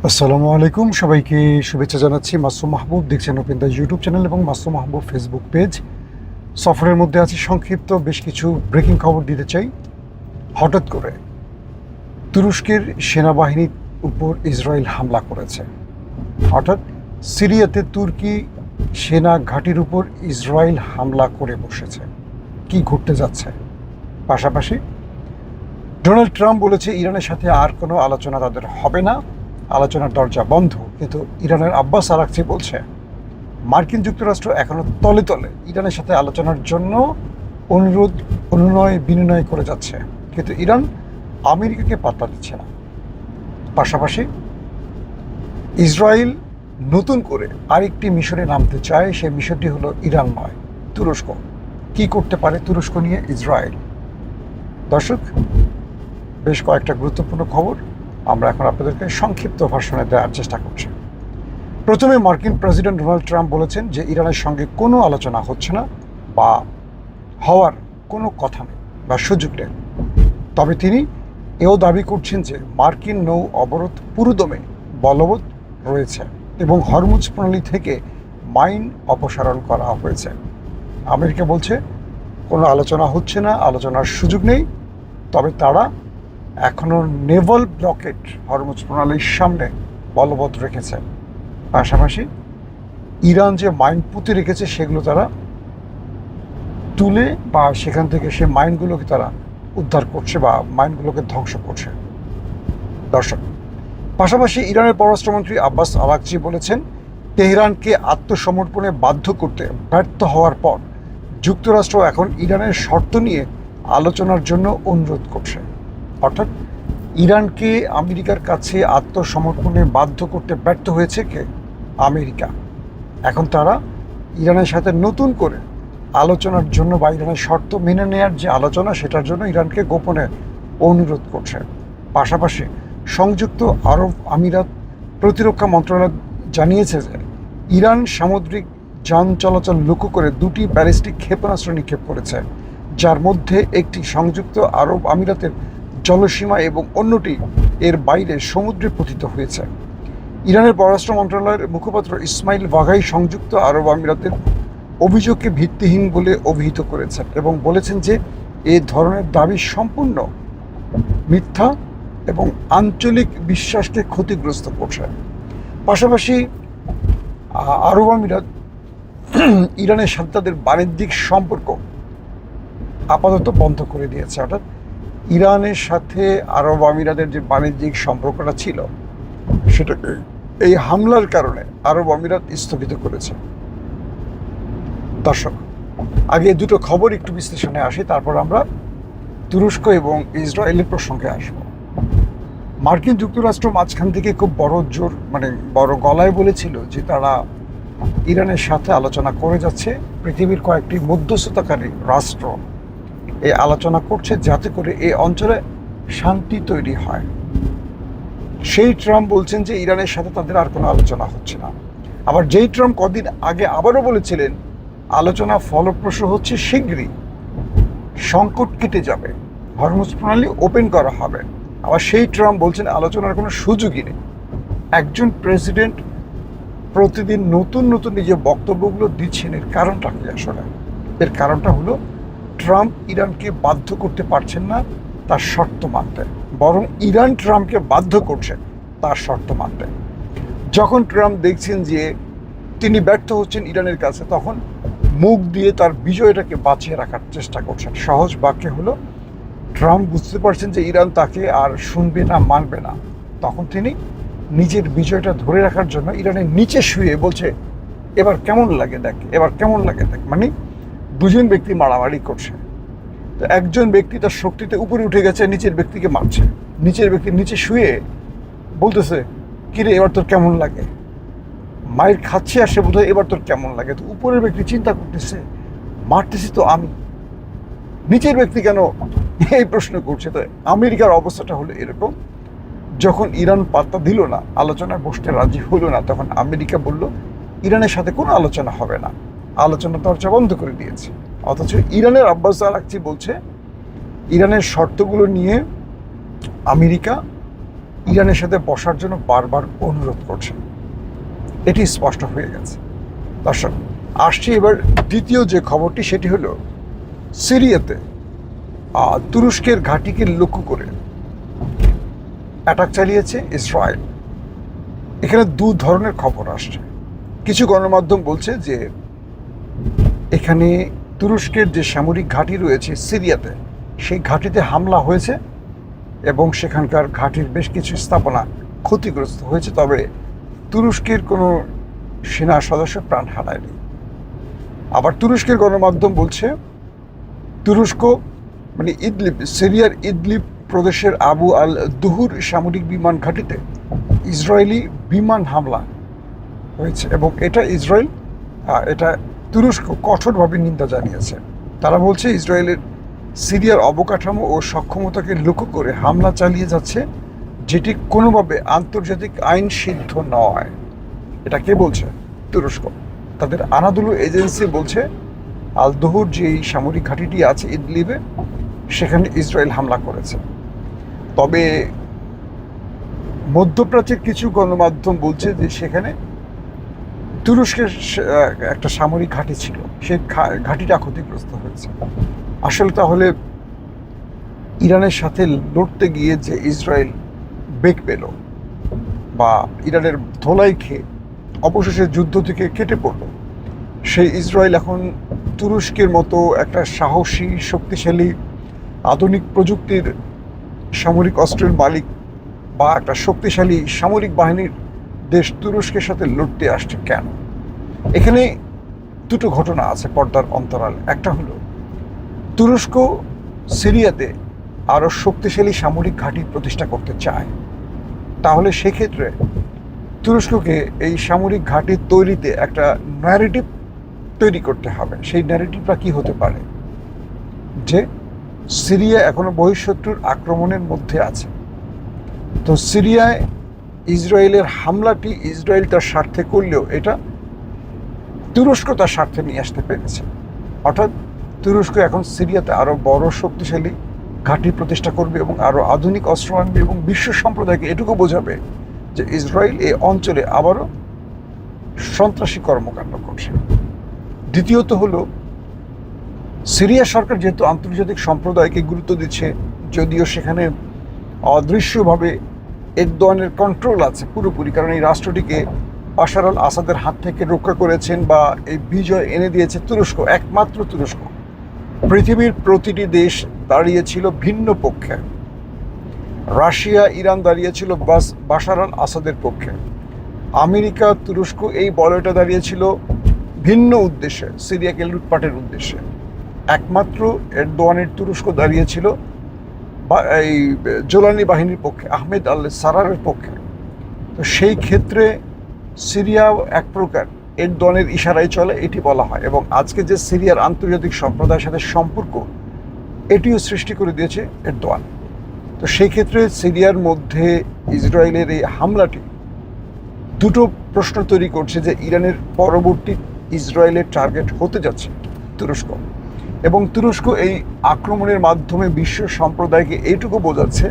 আসসালামু আলাইকুম, সবাইকে শুভেচ্ছা জানাচ্ছি। মাসুম মাহবুব দেখছেন ওপেন দ্য ইউটিউব চ্যানেল এবং মাসুম মাহবুব ফেসবুক পেজ। সফরের মধ্যে আছে, সংক্ষিপ্ত বেশ কিছু ব্রেকিং খবর দিতে চাই। হঠাৎ করে তুরস্কের সেনাবাহিনীর উপর ইসরায়েল হামলা করেছে। অর্থাৎ সিরিয়াতে তুর্কি সেনা ঘাঁটির উপর ইসরায়েল হামলা করে বসেছে। কি ঘটতে যাচ্ছে? পাশাপাশি ডোনাল্ড ট্রাম্প বলেছে ইরানের সাথে আর কোনো আলোচনা তাদের হবে না, আলোচনার দরজা বন্ধ। কিন্তু ইরানের আব্বাস আরাকচি বলছে মার্কিন যুক্তরাষ্ট্র এখনো তলে তলে ইরানের সাথে আলোচনার জন্য অনুনয় বিনিময় করে যাচ্ছে, কিন্তু ইরান আমেরিকাকে পাত্তা দিচ্ছে না। পাশাপাশি ইসরায়েল নতুন করে আরেকটি মিশনে নামতে চায়, সেই মিশনটি হলো ইরান নয়, তুরস্ক। কি করতে পারে তুরস্ক নিয়ে ইসরায়েল? দর্শক, বেশ কয়েকটা গুরুত্বপূর্ণ খবর আমরা এখন আপনাদেরকে সংক্ষিপ্ত ভাষণে দেওয়ার চেষ্টা করছি। প্রথমে মার্কিন প্রেসিডেন্ট ডোনাল্ড ট্রাম্প বলেছেন যে ইরানের সঙ্গে কোনো আলোচনা হচ্ছে না বা হওয়ার কোনো কথা নেই বা সুযোগ নেই। তবে তিনি এও দাবি করছেন যে মার্কিন নৌ অবরোধ পুরোদমে বলবৎ রয়েছে এবং হরমুজ প্রণালী থেকে মাইন অপসারণ করা হয়েছে। আমেরিকা বলছে কোনো আলোচনা হচ্ছে না, আলোচনার সুযোগ নেই। তবে তারা এখনও নেভাল ব্লকেট হরমুজ প্রণালীর সামনে বলবৎ রেখেছে। পাশাপাশি ইরান যে মাইন পুঁতে রেখেছে সেগুলো তারা তুলে বা সেখান থেকে সে মাইনগুলোকে তারা উদ্ধার করছে বা মাইনগুলোকে ধ্বংস করছে। দর্শক, পাশাপাশি ইরানের পররাষ্ট্রমন্ত্রী আব্বাস আরাকচি বলেছেন তেহরানকে আত্মসমর্পণে বাধ্য করতে ব্যর্থ হওয়ার পর যুক্তরাষ্ট্র এখন ইরানের শর্ত নিয়ে আলোচনার জন্য অনুরোধ করছে। অর্থাৎ ইরানকে আমেরিকার কাছে আত্মসমর্পণে বাধ্য করতে ব্যর্থ হয়েছে কে? আমেরিকা। এখন তারা ইরানের সাথে নতুন করে আলোচনার জন্য বা ইরানের শর্ত মেনে নেওয়ার যে আলোচনা, সেটার জন্য ইরানকে গোপনে অনুরোধ করছে। পাশাপাশি সংযুক্ত আরব আমিরাত প্রতিরক্ষা মন্ত্রণালয় জানিয়েছে যে ইরান সামুদ্রিক যান চলাচল লক্ষ্য করে 2টি ব্যালিস্টিক ক্ষেপণাস্ত্র নিক্ষেপ করেছে, যার মধ্যে একটি সংযুক্ত আরব আমিরাতের জলসীমা এবং অন্যটি এর বাইরে সমুদ্রে পতিত হয়েছে। ইরানের পররাষ্ট্র মন্ত্রণালয়ের মুখপাত্র ইসমাইল বাঘাই সংযুক্ত আরব আমিরাতের অভিযোগকে ভিত্তিহীন বলে অভিহিত করেছেন এবং বলেছেন যে এ ধরনের দাবি সম্পূর্ণ মিথ্যা এবং আঞ্চলিক বিশ্বাসকে ক্ষতিগ্রস্ত করছে। পাশাপাশি আরব আমিরাত ইরানের সাথে তাদের বাণিজ্যিক সম্পর্ক আপাতত বন্ধ করে দিয়েছে। অর্থাৎ ইরানের সাথে আরব আমিরাতের যে বাণিজ্যিক সম্পর্কটা ছিল সেটাকে এই হামলার কারণে আরব আমিরাত স্থগিত করেছে। দর্শক, আগে দুটো খবর একটু বিশ্লেষণে আসি, তারপর আমরা তুরস্ক এবং ইসরায়েলের প্রসঙ্গে আসব। মার্কিন যুক্তরাষ্ট্র মাঝখান থেকে খুব বড় গলায় বলেছিল যে তারা ইরানের সাথে আলোচনা করে যাচ্ছে। পৃথিবীর কয়েকটি মধ্যস্থতাকারী রাষ্ট্র এই আলোচনা করছে যাতে করে এই অঞ্চলে শান্তি তৈরি হয়। সেই ট্রাম্প বলছেন যে ইরানের সাথে তাদের আর কোনো আলোচনা হচ্ছে না। আবার যেই ট্রাম্প কদিন আগে আবারও বলেছিলেন আলোচনা ফলপ্রসূ হচ্ছে শীঘ্রই, সংকট কেটে যাবে, হরমুজ প্রণালী ওপেন করা হবে, আবার সেই ট্রাম্প বলছেন আলোচনার কোনো সুযোগই নেই। একজন প্রেসিডেন্ট প্রতিদিন নতুন নতুন নিজের বক্তব্যগুলো দিচ্ছেন, এর কারণটা কি আসলে? এর কারণটা হলো ট্রাম্প ইরানকে বাধ্য করতে পারছেন না তার শর্ত মানতে, বরং ইরান ট্রাম্পকে বাধ্য করছে তার শর্ত মানতে। যখন ট্রাম্প দেখছেন যে তিনি ব্যর্থ হচ্ছেন ইরানের কাছে, তখন মুখ দিয়ে তার বিজয়টাকে বাঁচিয়ে রাখার চেষ্টা করছেন। সহজ বাক্যে হলো ট্রাম্প বুঝতে পারছেন যে ইরান তাকে আর শুনবে না, মানবে না। তখন তিনি নিজের বিজয়টা ধরে রাখার জন্য ইরানের নিচে শুয়ে বলছে এবার কেমন লাগে দেখ, এবার কেমন লাগে দেখ। মানে দুজন ব্যক্তি মারামারি করছে, তো একজন ব্যক্তি তার শক্তিতে উপরে উঠে গেছে, নিচের ব্যক্তিকে মারছে। নিচের ব্যক্তি নিচে শুয়ে বলতেছে কিরে এবার তোর কেমন লাগে, মায়ের খাচ্ছে আর সে বোধহয় এবার তোর কেমন লাগে। তো উপরের ব্যক্তি চিন্তা করতেছে মারতেছি তো আমি, নিচের ব্যক্তি কেন এই প্রশ্ন করছে। তো আমেরিকার অবস্থাটা হলো এরকম, যখন ইরান পাত্তা দিল না, আলোচনায় বসতে রাজি হলো না, তখন আমেরিকা বলল ইরানের সাথে কোনো আলোচনা হবে না, আলোচনা দরজা বন্ধ করে দিয়েছে। অথচ ইরানের আব্বাস আরাকচি বলছে ইরানের শর্তগুলো নিয়ে আমেরিকা ইরানের সাথে বসার জন্য বারবার অনুরোধ করছে। এটি স্পষ্ট হয়ে গেছে। দর্শক, আসছি এবার দ্বিতীয় যে খবরটি, সেটি হলো সিরিয়াতে তুরস্কের ঘাঁটিকে লক্ষ্য করে অ্যাটাক চালিয়েছে ইসরায়েল। এখানে দু ধরনের খবর আসছে। কিছু গণমাধ্যম বলছে যে এখানে তুরস্কের যে সামরিক ঘাঁটি রয়েছে সিরিয়াতে, সেই ঘাঁটিতে হামলা হয়েছে এবং সেখানকার ঘাঁটির বেশ কিছু স্থাপনা ক্ষতিগ্রস্ত হয়েছে, তবে তুরস্কের কোনো সেনা সদস্য প্রাণ হারায়নি। আবার তুরস্কের গণমাধ্যম বলছে তুরস্ক মানে ইদলিব, সিরিয়ার ইদলিব প্রদেশের আবু আল দুহুর সামরিক বিমান ঘাঁটিতে ইসরায়েলি বিমান হামলা হয়েছে এবং এটা তুরস্ক কঠোরভাবে নিন্দা জানিয়েছে। তারা বলছে ইসরায়েলের সিরিয়ার অবকাঠামো ও সক্ষমতাকে লক্ষ্য করে হামলা চালিয়ে যাচ্ছে, যেটি কোনোভাবে আন্তর্জাতিক আইন সিদ্ধ নয়। এটা কে বলছে? তুরস্ক। তাদের আনাদুলু এজেন্সি বলছে আল দহুর যেই সামরিক ঘাঁটিটি আছে ইদলিবে, সেখানে ইসরায়েল হামলা করেছে। তবে মধ্যপ্রাচ্যের কিছু গণমাধ্যম বলছে যে সেখানে তুরস্কের একটা সামরিক ঘাঁটি ছিল, সেই ঘাঁটিটা ক্ষতিগ্রস্ত হয়েছে। আসলে তাহলে ইরানের সাথে লড়তে গিয়ে যে ইসরায়েল বেগ পেল বা ইরানের ধোলাই খেয়ে অবশেষে যুদ্ধ থেকে কেটে পড়ল, সেই ইসরায়েল এখন তুরস্কের মতো একটা সাহসী, শক্তিশালী, আধুনিক প্রযুক্তির সামরিক অস্ত্রের মালিক বা একটা শক্তিশালী সামরিক বাহিনীর দেশ তুরস্কের সাথে লড়তে আসছে কেন? এখানে দুটো ঘটনা আছে পর্দার অন্তরালে। একটা হলো তুরস্ক সিরিয়াতে আরও শক্তিশালী সামরিক ঘাঁটি প্রতিষ্ঠা করতে চায়। তাহলে সেক্ষেত্রে তুরস্ককে এই সামরিক ঘাঁটি তৈরিতে একটা ন্যারেটিভ তৈরি করতে হবে। সেই ন্যারেটিভটা কি হতে পারে? যে সিরিয়া এখনো বহিঃশত্রুর আক্রমণের মধ্যে আছে, তো সিরিয়ায় ইসরায়েলের হামলাটি ইসরায়েল তার স্বার্থে করলেও এটা তুরস্ক তার স্বার্থে নিয়ে আসতে পেরেছে। অর্থাৎ তুরস্ক এখন সিরিয়াতে আরও বড় শক্তিশালী ঘাঁটি প্রতিষ্ঠা করবে এবং আরও আধুনিক অস্ত্র আনবে এবং বিশ্ব সম্প্রদায়কে এটুকু বোঝাবে যে ইসরায়েল এই অঞ্চলে আবারও সন্ত্রাসী কর্মকাণ্ড করছে। দ্বিতীয়ত হলো সিরিয়া সরকার যেহেতু আন্তর্জাতিক সম্প্রদায়কে গুরুত্ব দিচ্ছে, যদিও সেখানে অদৃশ্যভাবে এরদোয়ানের কন্ট্রোল আছে পুরোপুরি, কারণ এই রাষ্ট্রটিকে বাশার আল আসাদের হাত থেকে রক্ষা করেছেন বা এই বিজয় এনে দিয়েছে তুরস্ক, একমাত্র তুরস্ক। পৃথিবীর প্রতিটি দেশ দাঁড়িয়েছিল ভিন্ন পক্ষে। রাশিয়া, ইরান দাঁড়িয়েছিল বাশার আল আসাদের পক্ষে। আমেরিকা, তুরস্ক এই বলয়টা দাঁড়িয়েছিল ভিন্ন উদ্দেশ্যে, সিরিয়াকে লুটপাটের উদ্দেশ্যে। একমাত্র এরদোয়ানের তুরস্ক দাঁড়িয়েছিল এই জোলানি বাহিনীর পক্ষে, আহমেদ আল সারারের পক্ষে। তো সেই ক্ষেত্রে সিরিয়াও এক প্রকার এরদোয়ানের ইশারায় চলে, এটি বলা হয়। এবং আজকে যে সিরিয়ার আন্তর্জাতিক সম্প্রদায়ের সাথে সম্পর্ক, এটিও সৃষ্টি করে দিয়েছে এরদোয়ান। তো সেই ক্ষেত্রে সিরিয়ার মধ্যে ইসরায়েলের এই হামলাটি দুটো প্রশ্ন তৈরি করছে যে ইরানের পরবর্তী ইসরায়েলের টার্গেট হতে যাচ্ছে তুরস্ক, এবং তুরস্ক এই আক্রমণের মাধ্যমে বিশ্ব সম্প্রদায়কে এইটুকু বোঝাচ্ছে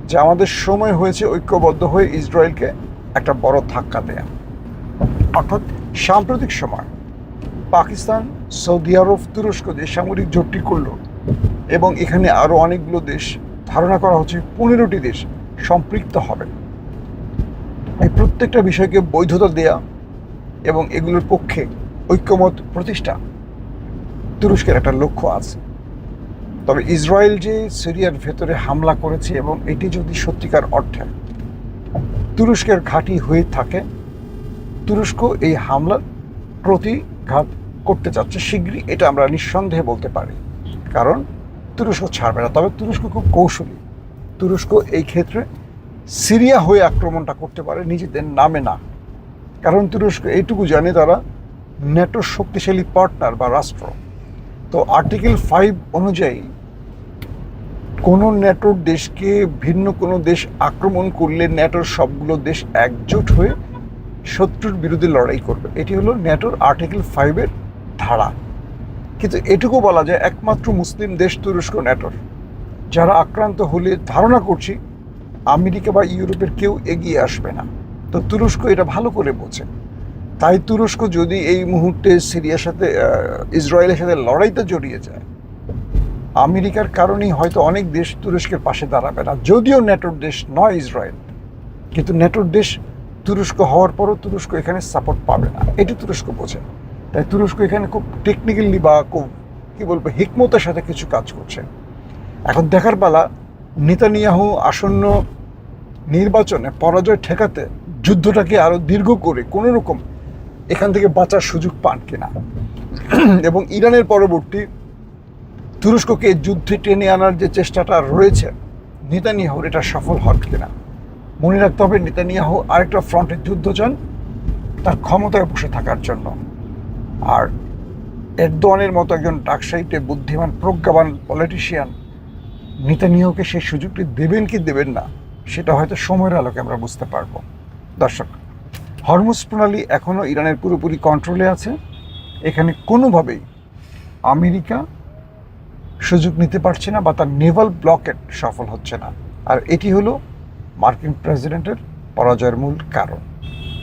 যে আমাদের সময় হয়েছে ঐক্যবদ্ধ হয়ে ইসরায়েলকে একটা বড় ধাক্কা দেয়া। অর্থাৎ সাম্প্রতিক সময় পাকিস্তান, সৌদি আরব, তুরস্ক যে সামরিক জোটটি করল এবং এখানে আরও অনেকগুলো দেশ, ধারণা করা হচ্ছে 15টি দেশ সম্পৃক্ত হবে। এই প্রত্যেকটা বিষয়কে বৈধতা দেয়া এবং এগুলোর পক্ষে ঐক্যমত প্রতিষ্ঠা তুরস্কের একটা লক্ষ্য আছে। তবে ইসরায়েল যে সিরিয়ার ভেতরে হামলা করেছে এবং এটি যদি সত্যিকার অর্থে তুরস্কের ঘাঁটি হয়ে থাকে, তুরস্ক এই হামলার প্রতিঘাত করতে যাচ্ছে শীঘ্রই, এটা আমরা নিঃসন্দেহে বলতে পারি, কারণ তুরস্ক ছাড়বে না। তবে তুরস্ক খুব কৌশলী। তুরস্ক এই ক্ষেত্রে সিরিয়া হয়ে আক্রমণটা করতে পারে, নিজেদের নামে না। কারণ তুরস্ক এইটুকু জানে তারা ন্যাটোর শক্তিশালী পার্টনার বা রাষ্ট্র। তো আর্টিকেল 5 অনুযায়ী কোনো ন্যাটোর দেশকে ভিন্ন কোনো দেশ আক্রমণ করলে ন্যাটোর সবগুলো দেশ একজোট হয়ে শত্রুর বিরুদ্ধে লড়াই করবে। এটি হলো ন্যাটোর আর্টিকেল 5-এর ধারা। কিন্তু এটুকু বলা যায় একমাত্র মুসলিম দেশ তুরস্ক ন্যাটোর, যারা আক্রান্ত হলে ধারণা করছি আমেরিকা বা ইউরোপের কেউ এগিয়ে আসবে না। তো তুরস্ক এটা ভালো করে বোঝে। তাই তুরস্ক যদি এই মুহূর্তে সিরিয়ার সাথে ইসরায়েলের সাথে লড়াইতে জড়িয়ে যায়, আমেরিকার কারণেই হয়তো অনেক দেশ তুরস্কের পাশে দাঁড়াবে না। যদিও ন্যাটোর দেশ নয় ইসরায়েল, কিন্তু ন্যাটোর দেশ তুরস্ক হওয়ার পরও তুরস্ক এখানে সাপোর্ট পাবে না, এটি তুরস্ক বোঝে। তাই তুরস্ক এখানে খুব টেকনিক্যালি বা খুব কী বলবো হিকমতের সাথে কিছু কাজ করছে। এখন দেখার পালা নেতানিয়াহু আসন্ন নির্বাচনে পরাজয় ঠেকাতে যুদ্ধটাকে আরও দীর্ঘ করে কোনো রকম এখান থেকে বাঁচার সুযোগ পান কিনা, এবং ইরানের পরবর্তী তুরস্ককে যুদ্ধে টেনে আনার যে চেষ্টাটা রয়েছে নেতানিয়াহুর, এটা সফল হন কিনা। মনে রাখতে হবে নেতানিয়াহু আরেকটা ফ্রন্টের যুদ্ধ চান তার ক্ষমতায় বসে থাকার জন্য। আর এরদোয়ানের মতো একজন ডাকসাইটে বুদ্ধিমান প্রজ্ঞাবান পলিটিশিয়ান নেতানিয়াহুকে সেই সুযোগটি দেবেন কি দেবেন না, সেটা হয়তো সময়ের আলোকে আমরা বুঝতে পারবো। দর্শক, হরমুজ প্রণালী এখনও ইরানের পুরোপুরি কন্ট্রোলে আছে। এখানে কোনোভাবেই আমেরিকা সুযোগ নিতে পারছে না বা তার নেভাল ব্লকেট সফল হচ্ছে না। আর এটি হলো মার্কিন প্রেসিডেন্টের পরাজয়ের মূল কারণ।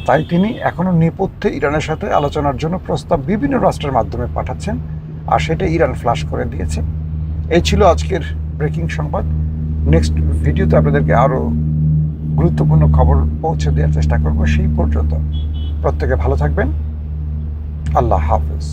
তাই তিনি এখনও নেপথ্যে ইরানের সাথে আলোচনার জন্য প্রস্তাব বিভিন্ন রাষ্ট্রের মাধ্যমে পাঠাচ্ছেন, আর সেটা ইরান ফ্লাশ করে দিয়েছে। এই ছিল আজকের ব্রেকিং সংবাদ। নেক্সট ভিডিওতে আপনাদেরকে আরও গুরুত্বপূর্ণ খবর পৌঁছে দেওয়ার চেষ্টা করব। সেই পর্যন্ত প্রত্যেকে ভালো থাকবেন। আল্লাহ হাফেজ।